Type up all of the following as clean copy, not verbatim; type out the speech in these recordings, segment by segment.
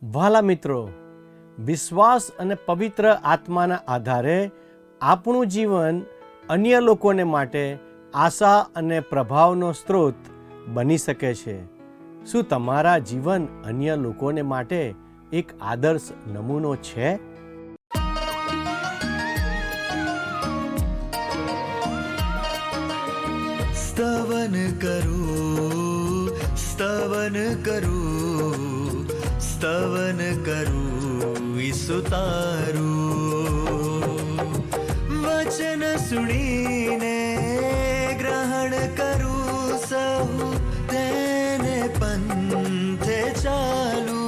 વહાલા મિત્રો, વિશ્વાસ અને પવિત્ર આત્માના આધારે આપણું જીવન અન્ય લોકોને માટે આશા અને પ્રભાવનો સ્ત્રોત બની શકે છે. શું તમારા જીવન અન્ય લોકોને માટે એક આદર્શ નમૂનો છે? સ્તવન કરું, સ્તવન કરું, સ્તવન કરું ઈસુ તારું. વચન સુણીને ગ્રહણ કરું સહુ તેને પંથે ચાલુ.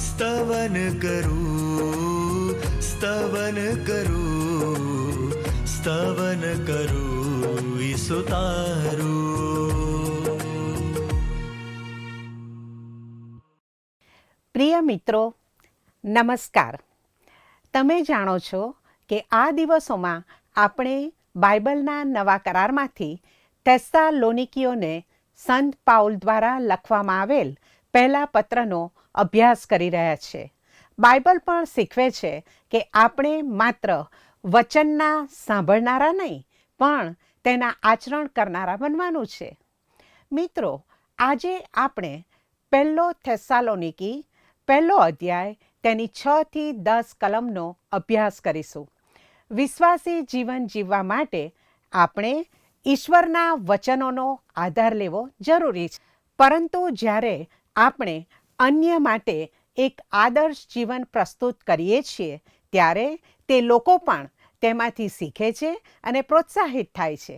સ્તવન કરું, સ્તવન કરું, સ્તવન કરું ઈસુ તારું. પ્રિય મિત્રો, નમસ્કાર. તમે જાણો છો કે આ દિવસોમાં આપણે બાઇબલના નવા કરારમાંથી થેસ્સાલોનિકીઓને સંત પાઉલ દ્વારા લખવામાં આવેલ પહેલા પત્રનો અભ્યાસ કરી રહ્યા છે. બાઇબલ પણ શીખવે છે કે આપણે માત્ર વચનના સાંભળનારા નહીં, પણ તેના આચરણ કરનારા બનવાનું છે. મિત્રો, આજે આપણે પહેલો થેસ્સાલોનિકી પહેલો અધ્યાય તેની 6 થી 10 કલમનો અભ્યાસ કરીશું. વિશ્વાસી જીવન જીવવા માટે આપણે ઈશ્વરના વચનોનો આધાર લેવો જરૂરી છે. પરંતુ જ્યારે આપણે અન્ય માટે એક આદર્શ જીવન પ્રસ્તુત કરીએ છીએ, ત્યારે તે લોકો પણ તેમાંથી શીખે છે અને પ્રોત્સાહિત થાય છે.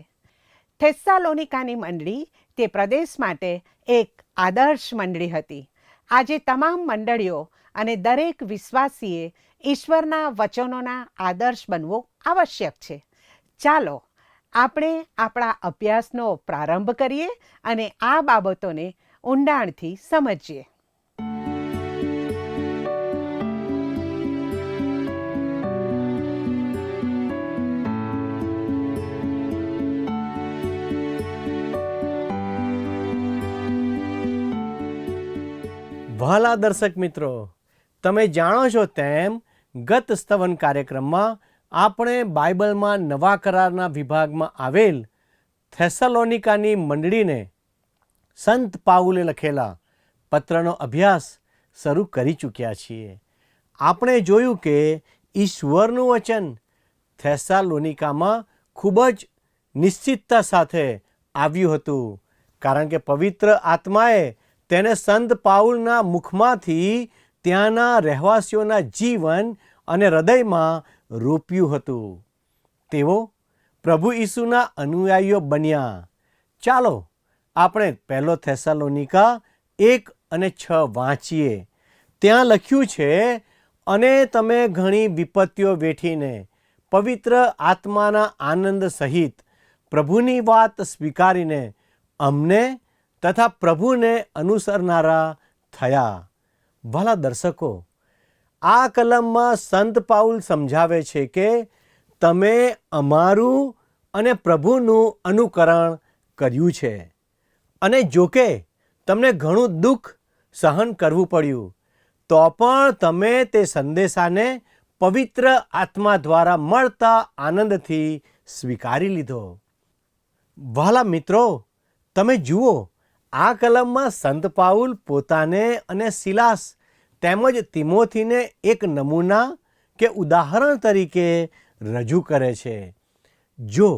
થેસ્સાલોનિકાની મંડળી તે પ્રદેશ માટે એક આદર્શ મંડળી હતી. આજે તમામ મંડળીઓ અને દરેક વિશ્વાસીએ ઈશ્વરના વચનોના આદર્શ બનવો આવશ્યક છે. ચાલો આપણે આપણા અભ્યાસનો પ્રારંભ કરીએ અને આ બાબતોને ઊંડાણથી સમજીએ. વહાલા દર્શક મિત્રો, તમે જાણો છો તેમ ગત સ્તવન કાર્યક્રમમાં આપણે બાઇબલમાં નવા કરારના વિભાગમાં આવેલ થેસ્સાલોનિકાની મંડળીને સંત પાઉલે લખેલા પત્રનો અભ્યાસ શરૂ કરી ચૂક્યા છીએ. આપણે જોયું કે ઈશ્વરનું વચન થેસ્સાલોનિકામાં ખૂબ જ નિશ્ચિતતા સાથે આવ્યું હતું, કારણ કે પવિત્ર આત્માએ તેને સંત પાઉલના મુખમાંથી ત્યાંના રહેવાસીઓના જીવન અને હૃદયમાં રોપ્યું હતું. તેઓ પ્રભુ ઈસુના અનુયાયીઓ બન્યા. ચાલો આપણે પહેલો થેસ્સાલોનિકા 1 અને 6 વાંચીએ. ત્યાં લખ્યું છે, અને તમે ઘણી વિપત્તિઓ વેઠીને પવિત્ર આત્માના આનંદ સહિત પ્રભુની વાત સ્વીકારીને અમને તથા પ્રભુને અનુસરનારા થયા. ભલા દર્શકો, આ કલમમાં સંત પાઉલ સમજાવે છે કે તમે અમારું અને પ્રભુનું અનુકરણ કર્યું છે, અને જોકે તમને ઘણું દુઃખ સહન કરવું પડ્યું, તો પણ તમે તે સંદેશાને પવિત્ર આત્મા દ્વારા મળતા આનંદથી સ્વીકારી લીધો. વહાલા મિત્રો, તમે જુઓ, આ કલમમાં સંત પાઉલ પોતાને અને સિલાસ તેમજ તિમોથીને એક નમૂના કે ઉદાહરણ તરીકે રજૂ કરે છે. જો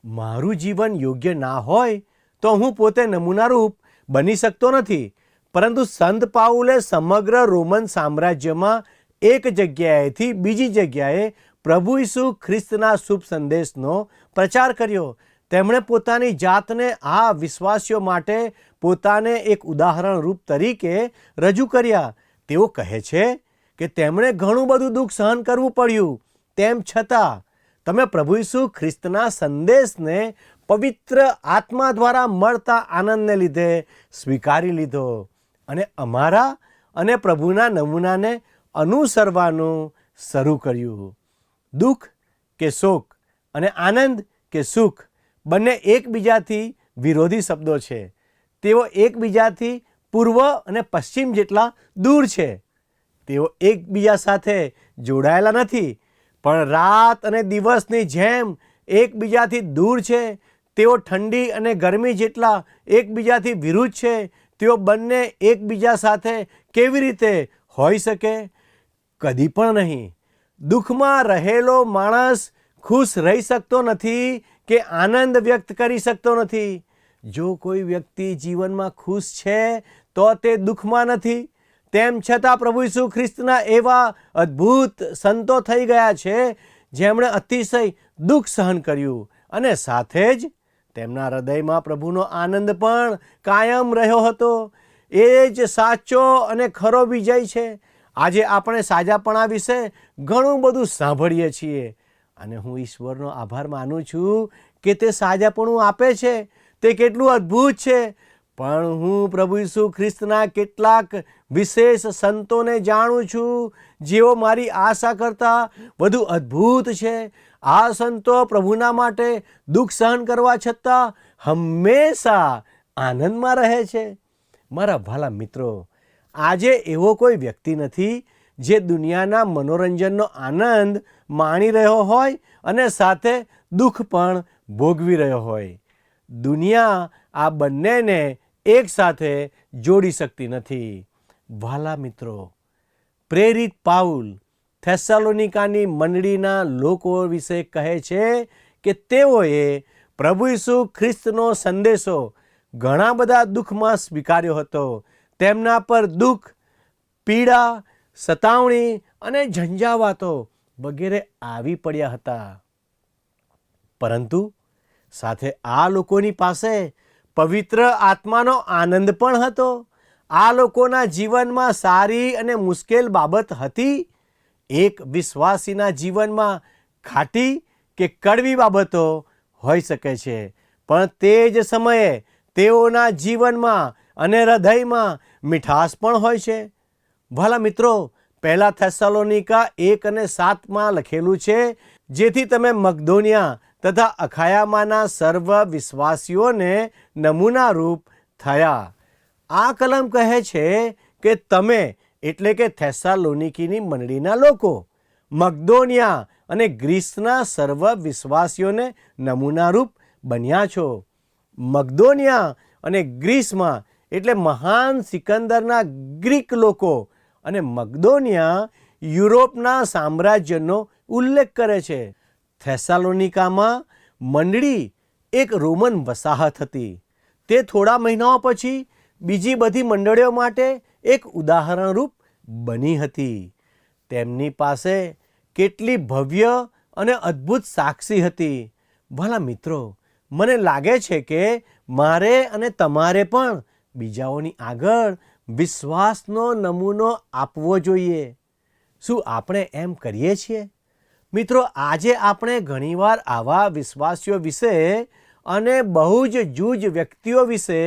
મારું જીવન યોગ્ય ના હોય તો હું પોતે નમૂનારૂપ બની શકતો નથી, પરંતુ સંત પાઉલે સમગ્ર રોમન સામ્રાજ્યમાં એક જગ્યાએથી બીજી જગ્યાએ પ્રભુ ઈસુ ખ્રિસ્તના શુભ સંદેશનો પ્રચાર કર્યો. તેમણે પોતાની જાતને આ વિશ્વાસીઓ માટે પોતાને એક ઉદાહરણ રૂપ તરીકે રજૂ કર્યા. તેઓ કહે છે કે તેમણે ઘણું બધું દુઃખ સહન કરવું પડ્યું, તેમ છતાં તમે પ્રભુ ઈસુ ખ્રિસ્તના સંદેશને પવિત્ર આત્મા દ્વારા મળતા આનંદને લીધે સ્વીકારી લીધો, અને અમારા અને પ્રભુના નમૂનાને અનુસરવાનું શરૂ કર્યું. દુઃખ કે શોક અને આનંદ કે સુખ બંને એકબીજાથી વિરોધી શબ્દો છે. તેઓ એકબીજાથી પૂર્વ અને પશ્ચિમ જેટલા દૂર છે. તેઓ એકબીજા સાથે જોડાયેલા નથી, પણ રાત અને દિવસની જેમ એકબીજાથી દૂર છે. તેઓ ઠંડી અને ગરમી જેટલા એકબીજાથી વિરુદ્ધ છે. તેઓ બંને એકબીજા સાથે કેવી રીતે હોઈ શકે? કદી પણ નહીં. દુઃખમાં રહેલો માણસ ખુશ રહી શકતો નથી કે આનંદ વ્યક્ત કરી શકતો નથી. જો કોઈ વ્યક્તિ જીવનમાં ખુશ છે તો તે દુઃખમાં નથી. તેમ છતાં પ્રભુ ઈસુ ખ્રિસ્તના એવા અદ્ભુત સંતો થઈ ગયા છે જેમણે અતિશય દુઃખ સહન કર્યું અને સાથે જ તેમના હૃદયમાં પ્રભુનો આનંદ પણ કાયમ રહ્યો હતો. એ જ સાચો અને ખરો વિજય છે. આજે આપણે સાજાપણા વિશે ઘણું બધું સાંભળીએ છીએ અને હું ઈશ્વરનો આભાર માનું છું કે તે સાજાપણું આપે છે. તે કેટલું અદ્ભુત છે. પણ હું પ્રભુ ઈસુ ખ્રિસ્તના કેટલાક વિશેષ સંતોને જાણું છું જેઓ મારી આશા કરતાં વધુ અદ્ભુત છે. આ સંતો પ્રભુના માટે દુઃખ સહન કરવા છતાં હંમેશા આનંદમાં રહે છે. મારા વહાલા મિત્રો, આજે એવો કોઈ વ્યક્તિ નથી જે દુનિયાના મનોરંજનનો આનંદ માણી રહ્યો હોય અને સાથે દુઃખ પણ ભોગવી રહ્યો હોય. દુનિયા આ બંનેને એકસાથે જોડી શકતી નથી. વહાલા મિત્રો, પ્રેરિત પાઉલ થેસાલોનિકાની મંડળીના લોકો વિશે કહે છે કે તેઓએ પ્રભુ ઈસુ ખ્રિસ્તનો સંદેશો ઘણા બધા દુઃખમાં સ્વીકાર્યો હતો. તેમના પર દુઃખ, પીડા, સતાવણી અને ઝંઝાવાતો વગેરે આવી પડ્યા હતા. પરંતુ સાથે આ લોકોની પાસે પવિત્ર આત્માનો આનંદ પણ હતો. આ લોકોના જીવનમાં સારી અને મુશ્કેલ બાબત હતી. એક વિશ્વાસીના જીવનમાં ખાટી કે કડવી બાબતો હોઈ શકે છે, પણ તે જ સમયે તેઓના જીવનમાં અને હૃદયમાં મીઠાશ પણ હોય છે. ભલા મિત્રો, પહેલા થેસાલોનિકા 1 અને 7 લખેલું છે, જેથી તમે મકદોનિયા તથા અખાયામાંના સર્વ વિશ્વાસીઓને નમૂનારૂપ થયા. આ કલમ કહે છે કે તમે એટલે કે થેસાલોનિકીની મંડળીના લોકો મકદોનિયા અને ગ્રીસના સર્વ વિશ્વાસીઓને નમૂનારૂપ બન્યા છો. મકદોનિયા અને ગ્રીસમાં એટલે મહાન સિકંદરના ગ્રીક લોકો અને મકદોનિયા યુરોપના સામ્રાજ્યનો ઉલ્લેખ કરે છે. થેસાલોનિકામાં મંડળી એક રોમન વસાહત હતી. તે થોડા મહિનાઓ પછી બીજી બધી મંડળીઓ માટે એક ઉદાહરણરૂપ બની હતી. તેમની પાસે કેટલી ભવ્ય અને અદ્ભુત સાક્ષી હતી. ભલા મિત્રો, મને લાગે છે કે મારે અને તમારે પણ બીજાઓની આગળ વિશ્વાસનો નમૂનો આપવો જોઈએ. શું આપણે એમ કરીએ છીએ? મિત્રો, આજે આપણે ઘણીવાર આવા વિશ્વાસીઓ વિશે અને બહુ જ જૂજ વ્યક્તિઓ વિશે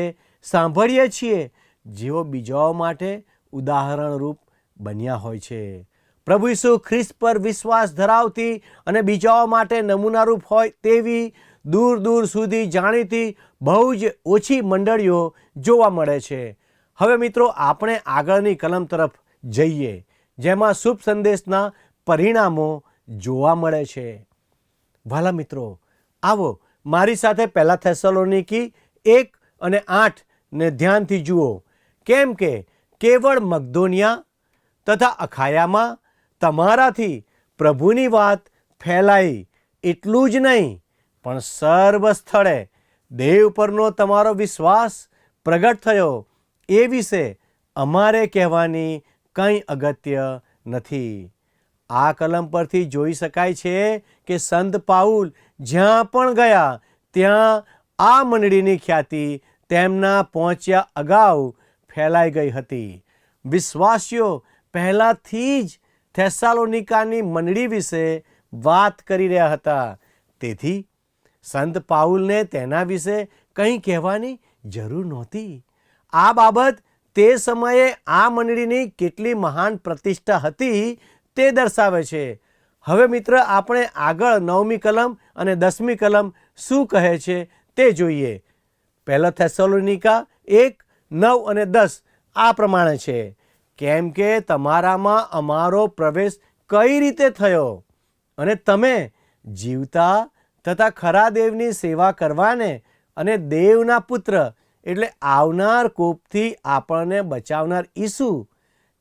સાંભળીએ છીએ જેઓ બીજાઓ માટે ઉદાહરણરૂપ બન્યા હોય છે. પ્રભુ ઈસુ ખ્રિસ્ત પર વિશ્વાસ ધરાવતી અને બીજાઓ માટે નમૂનારૂપ હોય તેવી દૂર દૂર સુધી જાણીતી બહુ જ ઓછી મંડળીઓ જોવા મળે છે. હવે મિત્રો, આપણે આગળની કલમ તરફ જઈએ જેમાં શુભ સંદેશના પરિણામો જોવા મળે છે. વાલા મિત્રો, આવો મારી સાથે પહેલા થેસાલોનિકી 1 અને 8 ને ધ્યાનથી જુઓ. કેમ કે કેવળ મકદોનિયા તથા અખાયામાં તમારાથી પ્રભુની વાત ફેલાઈ એટલું જ નહીં, પણ સર્વ સ્થળે દેવ પરનો તમારો વિશ્વાસ પ્રગટ થયો એ વિશે અમારે કહેવાની કંઈ અગત્ય નથી. આ કલમ પરથી જોઈ શકાય છે કે સંત પાઉલ જ્યાં પણ ગયા ત્યાં આ મંડળીની ખ્યાતિ તેમના પહોંચ્યા અગાઉ ફેલાઈ ગઈ હતી. વિશ્વાસીઓ પહેલાંથી જ થેસાલોનિકાની મંડળી વિશે વાત કરી રહ્યા હતા. તેથી સંત પાઉલને તેના વિશે કંઈ કહેવાની જરૂર નહોતી. આ બાબત તે સમયે આ મંડળીની કેટલી મહાન પ્રતિષ્ઠા હતી તે દર્શાવે છે. હવે મિત્ર, આપણે આગળ 9મી કલમ અને 10મી કલમ શું કહે છે તે જોઈએ. પહેલા થેસાલોનિકા 1:9 અને 10 આ પ્રમાણે છે, કેમ કે તમારામાં અમારો પ્રવેશ કઈ રીતે થયો અને તમે જીવતા તથા ખરા દેવની સેવા કરવાને અને દેવના પુત્ર એટલે આવનાર કોપથી આપણને બચાવનાર ઈસુ,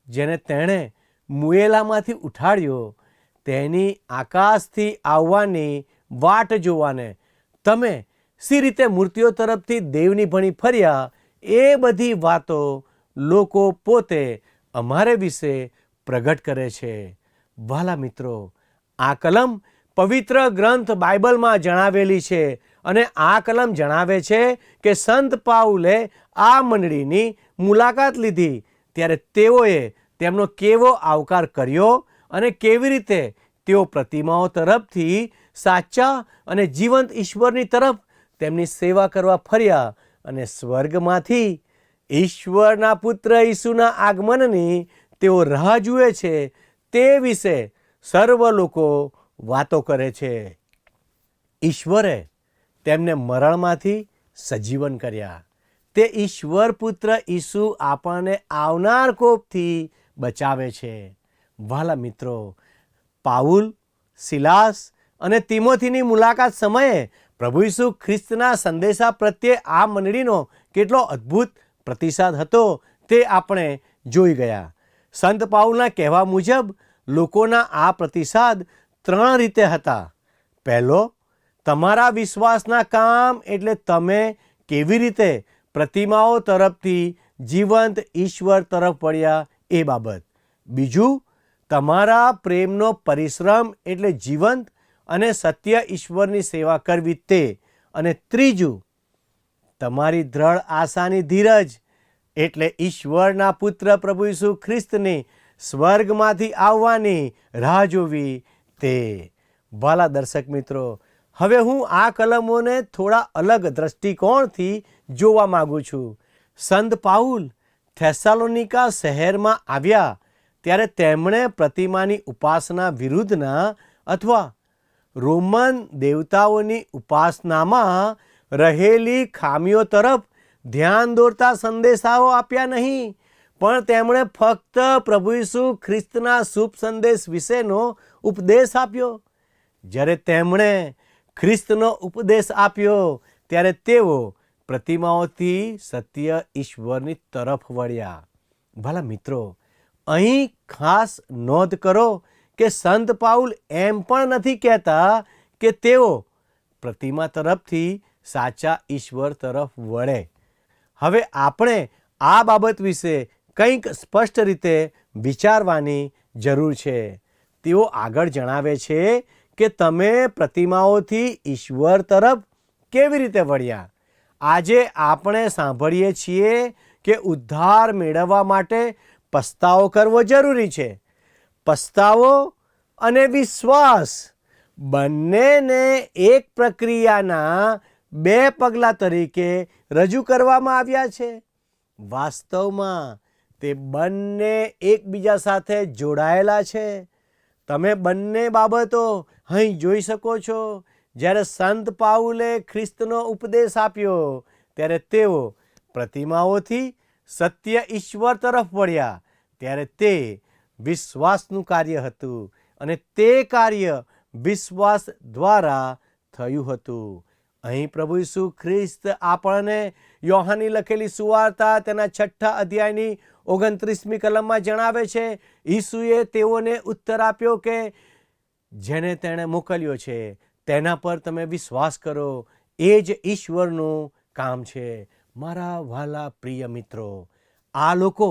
જેને તેણે મુએલામાંથી ઉઠાડ્યો, તેની આકાશથી આવવાની વાટ જોવાને તમે સી રીતે મૂર્તિઓ તરફથી દેવની ભણી ફર્યા, એ બધી વાતો લોકો પોતે અમારે વિશે પ્રગટ કરે છે. વહાલા મિત્રો, આ કલમ પવિત્ર ગ્રંથ બાઇબલમાં જણાવેલી છે અને આ કલમ જણાવે છે કે સંત પાઉલે આ મંડળીની મુલાકાત લીધી ત્યારે તેઓએ તેમનો કેવો આવકાર કર્યો અને કેવી રીતે તેઓ પ્રતિમાઓ તરફથી સાચા અને જીવંત ઈશ્વરની તરફ તેમની સેવા કરવા ફર્યા અને સ્વર્ગમાંથી ઈશ્વરના પુત્ર ઈસુના આગમનની તેઓ રાહ જુએ છે તે વિશે સર્વ લોકો વાતો કરે છે. ઈશ્વરે તેમને મરણમાંથી સજીવન કર્યા. તે ઈશ્વર પુત્ર ઈસુ આપણને આવનાર કોપથી બચાવે છે. વહાલા મિત્રો, પાઉલ, સિલાસ અને તિમોથીની મુલાકાત સમયે પ્રભુ ઈસુ ખ્રિસ્તના સંદેશા પ્રત્યે આ મંડળીનો કેટલો અદ્ભુત પ્રતિસાદ હતો તે આપણે જોઈ ગયા. સંત પાઉલના કહેવા મુજબ લોકોના આ પ્રતિસાદ 3 રીતે હતા. પહેલો, તમારા વિશ્વાસના કામ એટલે તમે કેવી રીતે પ્રતિમાઓ તરફથી જીવંત ઈશ્વર તરફ વળ્યા એ બાબત. બીજું, તમારા પ્રેમનો પરિશ્રમ એટલે જીવંત અને સત્ય ઈશ્વરની સેવા કરવી તે. અને ત્રીજું, તમારી દ્રઢ આશાની ધીરજ એટલે ઈશ્વરના પુત્ર પ્રભુ ઈસુ ખ્રિસ્તની સ્વર્ગમાંથી આવવાની રાહ જોવી તે. વાલા દર્શક મિત્રો, હવે હું આ કલમોને થોડા અલગ દ્રષ્ટિકોણથી જોવા માગું છું. સંત પાઉલ થેસાલોનિકા શહેરમાં આવ્યા ત્યારે તેમણે પ્રતિમાની ઉપાસના વિરુદ્ધના અથવા રોમન દેવતાઓની ઉપાસનામાં રહેલી ખામીઓ તરફ ધ્યાન દોરતા સંદેશાઓ આપ્યા નહીં, પણ તેમણે ફક્ત પ્રભુ ઈસુ ખ્રિસ્તના શુભ સંદેશ વિશેનો ઉપદેશ આપ્યો. જ્યારે તેમણે ખ્રિસ્તનો ઉપદેશ આપ્યો ત્યારે તેઓ પ્રતિમાઓથી સત્ય ઈશ્વરની તરફ વળ્યા. ભલા મિત્રો, અહીં ખાસ નોંધ કરો કે સંત પાઉલ એમ પણ નથી કહેતા કે તેઓ પ્રતિમા તરફથી સાચા ઈશ્વર તરફ વળે. હવે આપણે આ બાબત વિશે કંઈક સ્પષ્ટ રીતે વિચારવાની જરૂર છે. તેઓ આગળ જણાવે છે કે તમે પ્રતિમાઓથી ઈશ્વર તરફ કેવી રીતે વળ્યા. આજે આપણે સાંભળીએ છીએ કે ઉદ્ધાર મેળવવા માટે પસ્તાવો કરવો જરૂરી છે. પસ્તાવો અને વિશ્વાસ બંનેને એક પ્રક્રિયાના 2 પગલાં તરીકે રજૂ કરવામાં આવ્યા છે. વાસ્તવમાં તે બંને એકબીજા સાથે જોડાયેલા છે. તમે બંને બાબતો અહીં જોઈ શકો છો. જ્યારે સંત પાઉલે ખ્રિસ્તનો ઉપદેશ આપ્યો ત્યારે તેઓ પ્રતિમાઓથી સત્ય ઈશ્વર તરફ વળ્યા ત્યારે તે વિશ્વાસનું કાર્ય હતું અને તે કાર્ય વિશ્વાસ દ્વારા થયું હતું. અહીં પ્રભુ ઈસુ ખ્રિસ્ત આપણને યોહાનની લખેલી સુવાર્તા તેના 6 અધ્યાયની 29મી કલમમાં જણાવે છે, ઈસુએ તેઓને ઉત્તર આપ્યો કે જેને તેણે મોકલ્યો છે તેના પર તમે વિશ્વાસ કરો, એ જ ઈશ્વરનું કામ છે. મારા વહાલા પ્રિય મિત્રો, આ લોકો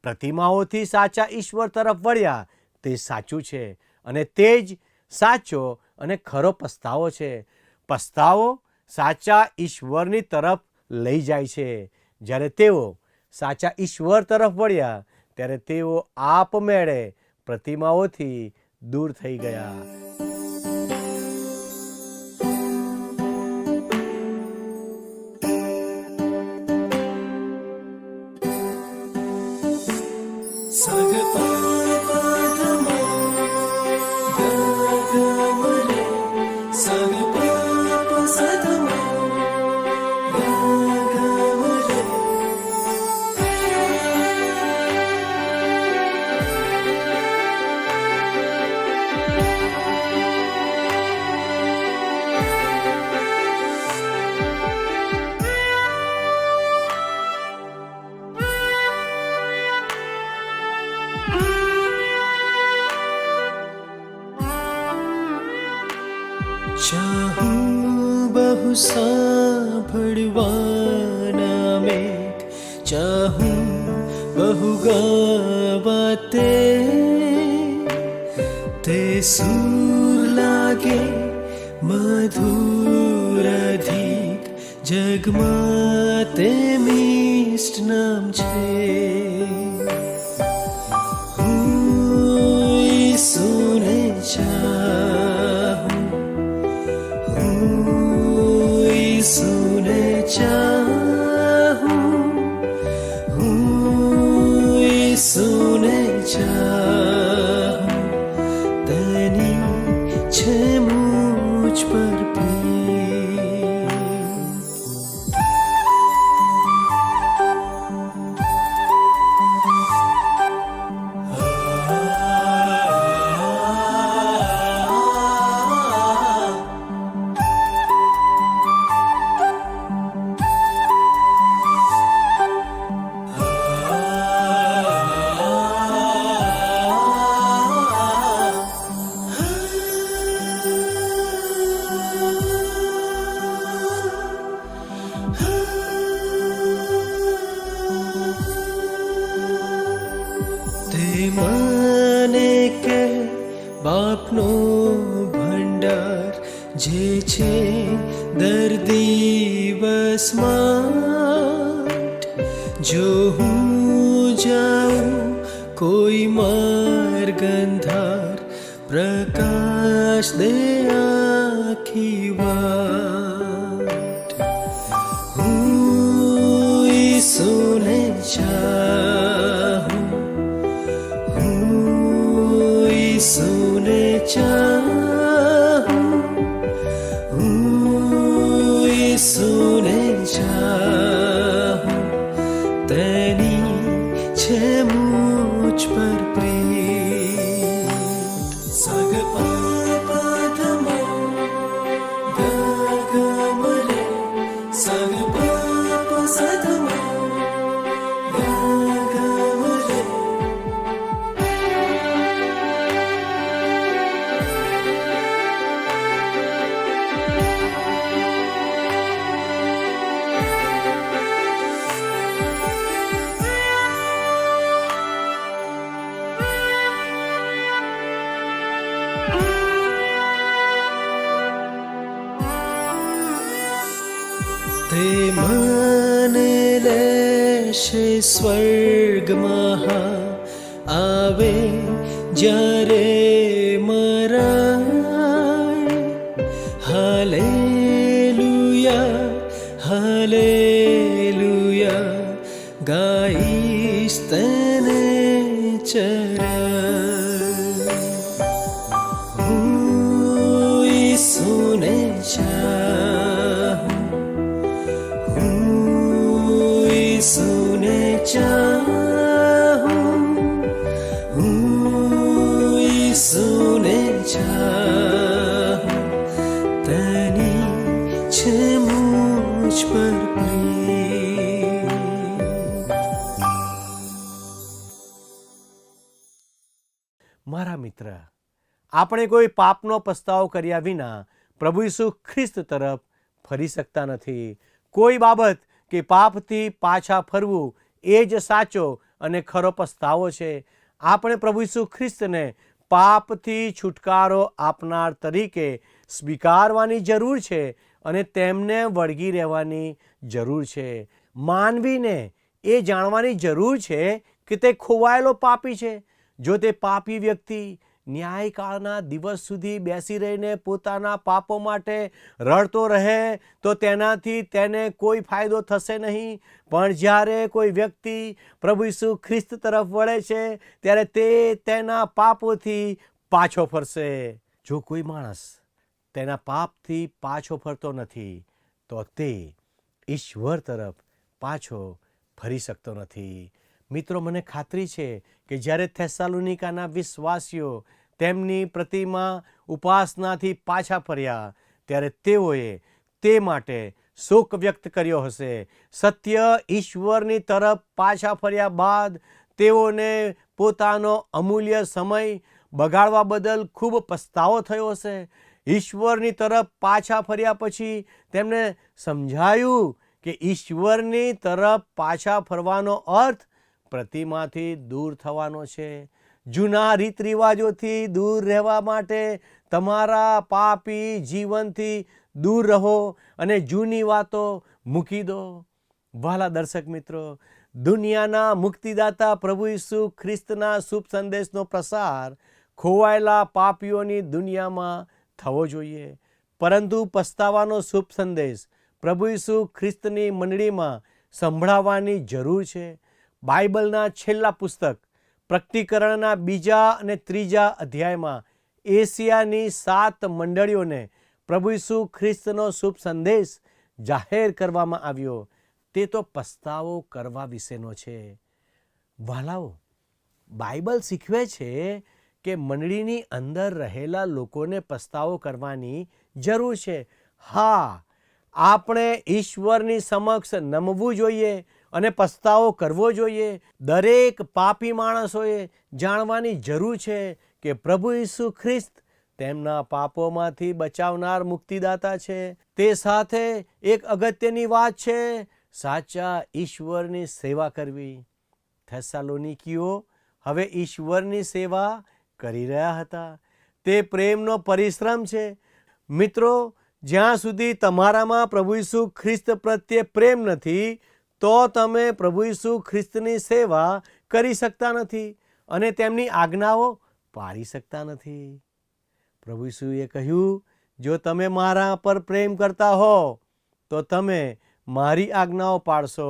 પ્રતિમાઓથી સાચા ઈશ્વર તરફ વળ્યા તે સાચું છે અને તે જ સાચો અને ખરો પસ્તાવો છે. પસ્તાવો સાચા ઈશ્વરની તરફ લઈ જાય છે. જ્યારે તેઓ સાચા ઈશ્વર તરફ વળ્યા ત્યારે તેઓ આપમેળે પ્રતિમાઓથી દૂર થઈ ગયા. ચાહું બહુ સાંભળવાના મેઘ, ચાહું બહુ ગાવા તે સૂર લાગે મધુર અધિક, જગમાં તે મિષ્ટ નામ છે. હું ઈસુને ચાહું, હું ઈસુને ચાહું, હું ઈસુને ચાહું, તેની છે મુझ પર પ્રેમ. તે મને કે બાપનો ભંડાર જે છે દર દિવસમાં, જો હું જાઉં કોઈ માર્ગ અંધાર, પ્રકાશ દે આખી વાટ. હું ઈસુને ચાહું, હું ઈસુને ચાહું, હું ઈસુને ચાહું, તેની છે મુझ પર પ્રેમ. સગ પાપધમો ગગમરે, સગ પાપ સધમો ગગમરે. તે મને લેશે સ્વર્ગમાં, આવે જ્યારે મરાય. હાલેલુયા, હાલેલુયા, ગાઈશ તેને ચરણ. હું ઈસુને ચાહું, હું ઈસુને ચાહું, હું ઈસુને ચાહું, તેની છે મુझ પર પ્રેમ. મારા મિત્ર, આપણે કોઈ પાપનો પસ્તાવો કર્યા વિના પ્રભુ ઈસુ ખ્રિસ્ત તરફ ફરી શકતા નથી. કોઈ બાબત કે પાપથી પાછા ફરવું એ જ સાચો અને ખરો પસ્તાવો છે. આપણે પ્રભુ ઈસુ ખ્રિસ્તને પાપથી છુટકારો આપનાર તરીકે સ્વીકારવાની જરૂર છે અને તેમને વળગી રહેવાની જરૂર છે. માનવીને એ જાણવાની જરૂર છે કે તે ખોવાયેલો પાપી છે. જો તે પાપી વ્યક્તિ ન્યાયકાળના દિવસ સુધી બેસી રહીને પોતાના પાપો માટે રડતો રહે તો તેનાથી તેને કોઈ ફાયદો થશે નહીં. પણ જ્યારે કોઈ વ્યક્તિ પ્રભુ ઈસુ ખ્રિસ્ત તરફ વળે છે ત્યારે તે તેના પાપોથી પાછો ફરશે. જો કોઈ માણસ તેના પાપથી પાછો ફરતો નથી તો તે ઈશ્વર તરફ પાછો ફરી શકતો નથી. મિત્રો, મને ખાતરી છે કે જ્યારે થેસાલોનિકાના વિશ્વાસીઓ તેમની પ્રતિમા ઉપાસનાથી પાછા ફર્યા ત્યારે તેઓએ તે માટે શોક વ્યક્ત કર્યો હશે. સત્ય ઈશ્વરની તરફ પાછા ફર્યા બાદ તેઓને પોતાનો અમૂલ્ય સમય બગાડવા બદલ ખૂબ પસ્તાવો થયો હશે. ઈશ્વરની તરફ પાછા ફર્યા પછી તેમને સમજાયું કે ઈશ્વરની તરફ પાછા ફરવાનો અર્થ પ્રતિમાથી દૂર થવાનો છે. જૂના રીત રિવાજોથી દૂર રહેવા માટે તમારા પાપી જીવનથી દૂર રહો અને જૂની વાતો મૂકી દો. વહાલા દર્શક મિત્રો, દુનિયાના મુક્તિદાતા પ્રભુ ઈસુ ખ્રિસ્તના શુભ સંદેશનો પ્રસાર ખોવાયેલા પાપીઓની દુનિયામાં થવો જોઈએ. પરંતુ પસ્તાવાનો શુભ સંદેશ પ્રભુ ઈસુ ખ્રિસ્તની મંડળીમાં સંભળાવવાની જરૂર છે. બાઇબલના છેલ્લા પુસ્તક પ્રકટીકરણના 2 અને 3 અધ્યાયમાં એશિયાની 7 મંડળીઓને પ્રભુ ઈસુ ખ્રિસ્તનો શુભ સંદેશ જાહેર કરવામાં આવ્યો. તે તો પસ્તાવો કરવા વિશેનો છે. વહાલાઓ, બાઇબલ શીખવે છે કે મંડળીની અંદર રહેલા લોકોને પસ્તાવો કરવાની જરૂર છે. હા, આપણે ઈશ્વરની સમક્ષ નમવું જોઈએ અને પસ્તાવો કરવો જોઈએ. દરેક પાપી માણસોએ જાણવાની જરૂર છે કે પ્રભુ ઈસુ ખ્રિસ્ત તેમના પાપોમાંથી બચાવનાર મુક્તિદાતા છે. તે સાથે એક અગત્યની વાત છે, સાચા ઈશ્વરની સેવા કરવી. થેસાલોનિકીઓ હવે ઈશ્વરની સેવા કરી રહ્યા હતા. તે પ્રેમનો પરિશ્રમ છે. મિત્રો, જ્યાં સુધી તમારામાં પ્રભુ ઈસુ ખ્રિસ્ત પ્રત્યે પ્રેમ નથી તો તમે પ્રભુ ઈસુ ખ્રિસ્તની સેવા કરી શકતા નથી અને તેમની આજ્ઞાઓ પાળી શકતા નથી. પ્રભુ ઈસુએ કહ્યું, જો તમે મારા પર પ્રેમ કરતા હો તો તમે મારી આજ્ઞાઓ પાળશો.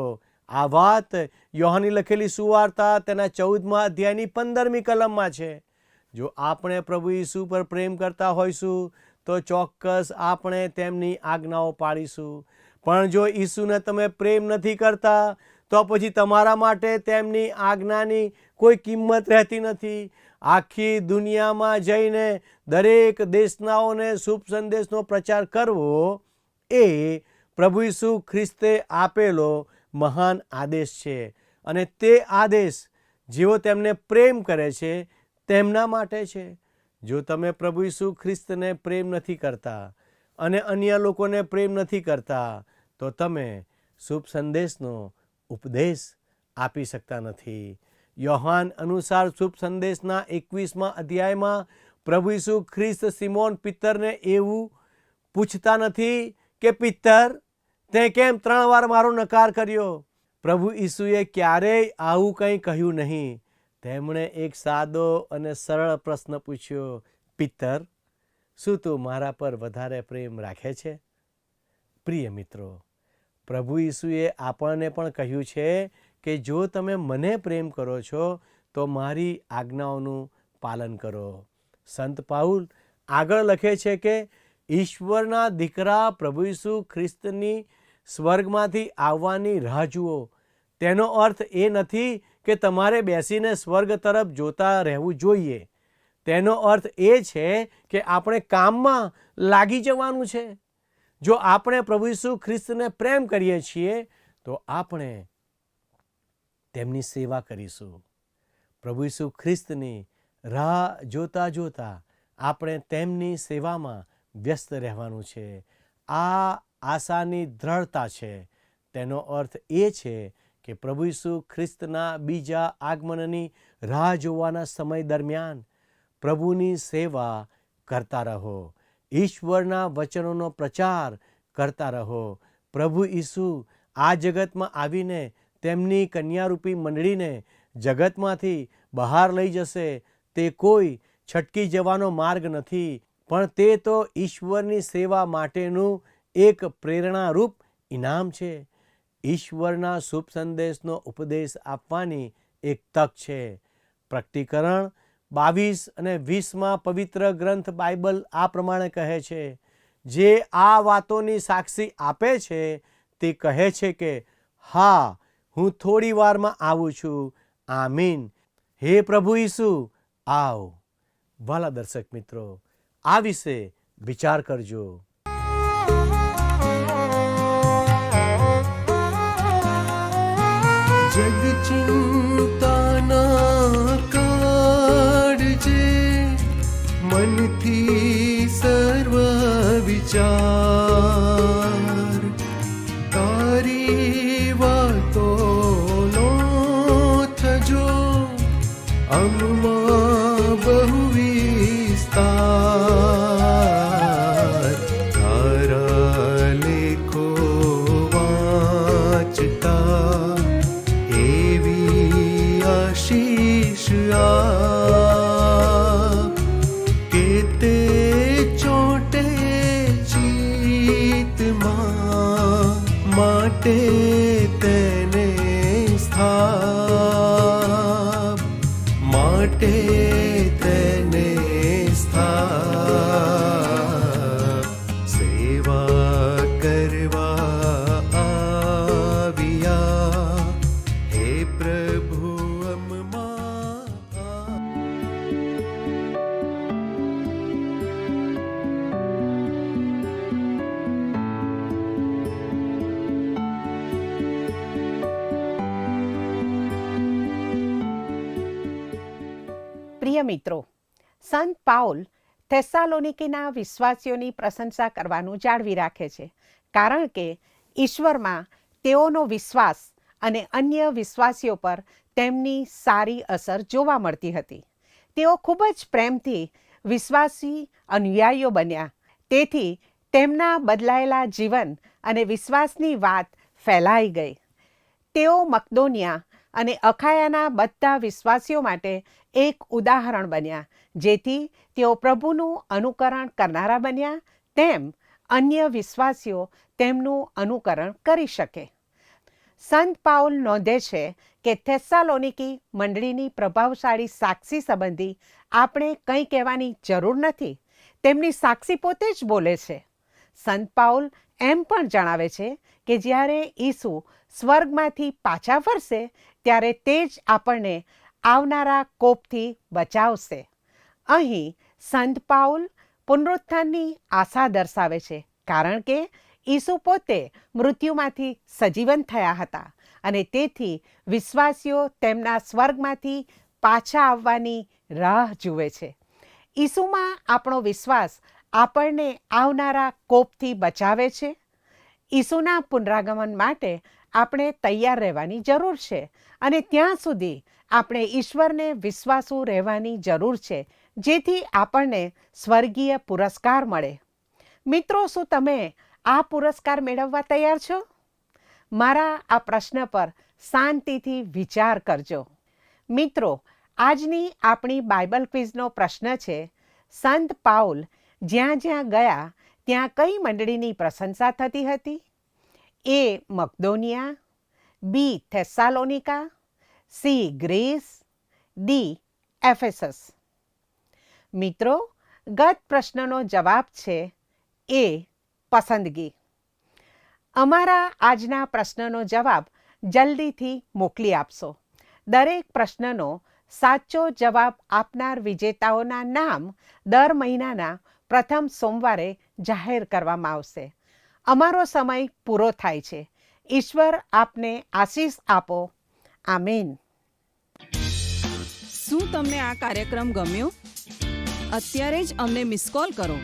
આ વાત યોહાનની લખેલી સુવાર્તા તેના 14મા અધ્યાયની 15મી કલમમાં છે. જો આપણે પ્રભુ ઈસુ પર પ્રેમ કરતા હોઈશું તો ચોક્કસ આપણે તેમની આજ્ઞાઓ પાળીશું. પણ જો ઈસુને તમે પ્રેમ નથી કરતા તો પછી તમારા માટે તેમની આજ્ઞાની કોઈ કિંમત રહેતી નથી. આખી દુનિયામાં જઈને દરેક દેશનાઓને શુભ સંદેશનો પ્રચાર કરવો એ પ્રભુ ઈસુ ખ્રિસ્તે આપેલો મહાન આદેશ છે. અને તે આદેશ જેઓ તેમને પ્રેમ કરે છે તેમના માટે છે. જો તમે પ્રભુ ઈસુ ખ્રિસ્તને પ્રેમ નથી કરતા અને અન્ય લોકોને પ્રેમ નથી કરતા તો તમે શુભ સંદેશનો ઉપદેશ આપી શકતા નથી. યોહાન અનુસાર શુભ સંદેશના 21મા અધ્યાયમાં પ્રભુ ઈસુ ખ્રિસ્ત સિમોન પિત્તરને એવું પૂછતા નથી કે પિત્તર, તે કેમ 3 વાર મારો નકાર કર્યો. પ્રભુ ઈસુએ ક્યારેય આવું કંઈ કહ્યું નહીં. તેમણે એક સાદો અને સરળ પ્રશ્ન પૂછ્યો, પિત્તર, શું તું મારા પર વધારે પ્રેમ રાખે છે? પ્રિય મિત્રો, પ્રભુ ઈસુએ આપણને પણ કહ્યું છે કે જો તમે મને પ્રેમ કરો છો તો મારી આજ્ઞાઓનું પાલન કરો. સંત પાઉલ આગળ લખે છે કે ઈશ્વરના દીકરા પ્રભુ ઈસુ ખ્રિસ્તની સ્વર્ગમાંથી આવવાની રાહ જુઓ. તેનો અર્થ એ નથી કે તમારે બેસીને સ્વર્ગ તરફ જોતા રહેવું જોઈએ. તેનો અર્થ એ છે કે આપણે કામમાં લાગી જવાનું છે. જો આપણે પ્રભુ ઈસુ ખ્રિસ્તને પ્રેમ કરીએ છીએ તો આપણે તેમની સેવા કરીશું. પ્રભુ ઈસુ ખ્રિસ્તની રાહ જોતા જોતા આપણે તેમની સેવામાં વ્યસ્ત રહેવાનું છે. આ આશાની દ્રઢતા છે. તેનો અર્થ એ છે કે પ્રભુ ઈસુ ખ્રિસ્તના બીજા આગમનની રાહ જોવાના સમય દરમિયાન પ્રભુની સેવા કરતા રહો. ઈશ્વરના વચનોનો પ્રચાર કરતા રહો. પ્રભુ ઈસુ આ જગતમાં આવીને તેમની કન્યારૂપી મંડળીને જગતમાંથી બહાર લઈ જશે. તે કોઈ છટકી જવાનો માર્ગ નથી, પણ તે તો ઈશ્વરની સેવા માટેનું એક પ્રેરણારૂપ ઇનામ છે. ઈશ્વરના શુભ સંદેશનો ઉપદેશ આપવાની એક તક છે. પ્રકટીકરણ 22 અને 20માં પવિત્ર ગ્રંથ બાઇબલ આ પ્રમાણે કહે છે, જે આ વાતોની સાક્ષી આપે છે તે કહે છે કે હા, હું થોડી વારમાં આવું છું. આમીન. હે પ્રભુ ઈસુ, આવ. વાલા દર્શક મિત્રો, આ વિશે વિચાર કરજો. જગ ચિંતાના કાળજે મનથી સર્વ અમમાં બહુ વિસ્તાર, તારા લેખો વાંચતા એવી આશીષ આપ કે તે ચોટે ચિત્તમાં, માટે તેને સ્થાપ, માટે તેને સ્થાપ. સેવા કરવા આવ્યા હે પ્રભુ અમમાં. પ્રિય મિત્રો, સંત પાઉલ થેસ્સાલોનિકીના વિશ્વાસીઓની પ્રશંસા કરવાનું જાળવી રાખે છે, કારણ કે ઈશ્વરમાં તેઓનો વિશ્વાસ અને અન્ય વિશ્વાસીઓ પર તેમની સારી અસર જોવા મળતી હતી. તેઓ ખૂબ જ પ્રેમથી વિશ્વાસી અનુયાયીઓ બન્યા, તેથી તેમના બદલાયેલા જીવન અને વિશ્વાસની વાત ફેલાઈ ગઈ. તેઓ મકદોનિયા અને અખાયાના બધા વિશ્વાસીઓ માટે એક ઉદાહરણ બન્યા, જેથી તેઓ પ્રભુનું અનુકરણ કરનારા બન્યા, તેમ અન્ય વિશ્વાસીઓ તેમનું અનુકરણ કરી શકે. સંત પાઉલ નોંધે છે કે થેસ્સાલોનિકી મંડળીની પ્રભાવશાળી સાક્ષી સંબંધી આપણે કંઈ કહેવાની જરૂર નથી, તેમની સાક્ષી પોતે જ બોલે છે. સંત પાઉલ એમ પણ જણાવે છે કે જ્યારે ઈસુ સ્વર્ગમાંથી પાછા ફરશે ત્યારે તે જ આપણને આવનારા કોપથી બચાવશે. અહીં સંત પાઉલ પુનરુત્થાનની આશા દર્શાવે છે, કારણ કે ઈસુ પોતે મૃત્યુમાંથી સજીવન થયા હતા અને તેથી વિશ્વાસીઓ તેમના સ્વર્ગમાંથી પાછા આવવાની રાહ જુએ છે. ઈસુમાં આપણો વિશ્વાસ આપણને આવનારા કોપથી બચાવે છે. ઈસુના પુનરાગમન માટે આપણે તૈયાર રહેવાની જરૂર છે અને ત્યાં સુધી આપણે ઈશ્વરને વિશ્વાસુ રહેવાની જરૂર છે, જેથી આપણને સ્વર્ગીય પુરસ્કાર મળે. મિત્રો, શું તમે આ પુરસ્કાર મેળવવા તૈયાર છો? મારા આ પ્રશ્ન પર શાંતિથી વિચાર કરજો. મિત્રો, આજની આપણી બાઇબલ ક્વિઝનો પ્રશ્ન છે, સંત પાઉલ જ્યાં જ્યાં ગયા ત્યાં કઈ મંડળીની પ્રશંસા થતી હતી? એ મકદોનિયા, બી થેસ્સાલોનિકા, સી ગ્રીસ, ડી એફેસસ. મિત્રો, ગત પ્રશ્નનો જવાબ છે એ પસંદગી. અમારા આજના પ્રશ્નનો જવાબ જલ્દીથી મોકલી આપશો. દરેક પ્રશ્નનો સાચો જવાબ આપનાર વિજેતાઓના નામ દર મહિનાના પ્રથમ સોમવારે જાહેર કરવામાં આવશે. અમારો સમય પૂરો થાય છે. ઈશ્વર આપને આશીષ આપો. આમીન. શું તમને આ કાર્યક્રમ ગમ્યો? અત્યારે જ અમને મિસ કોલ કરો.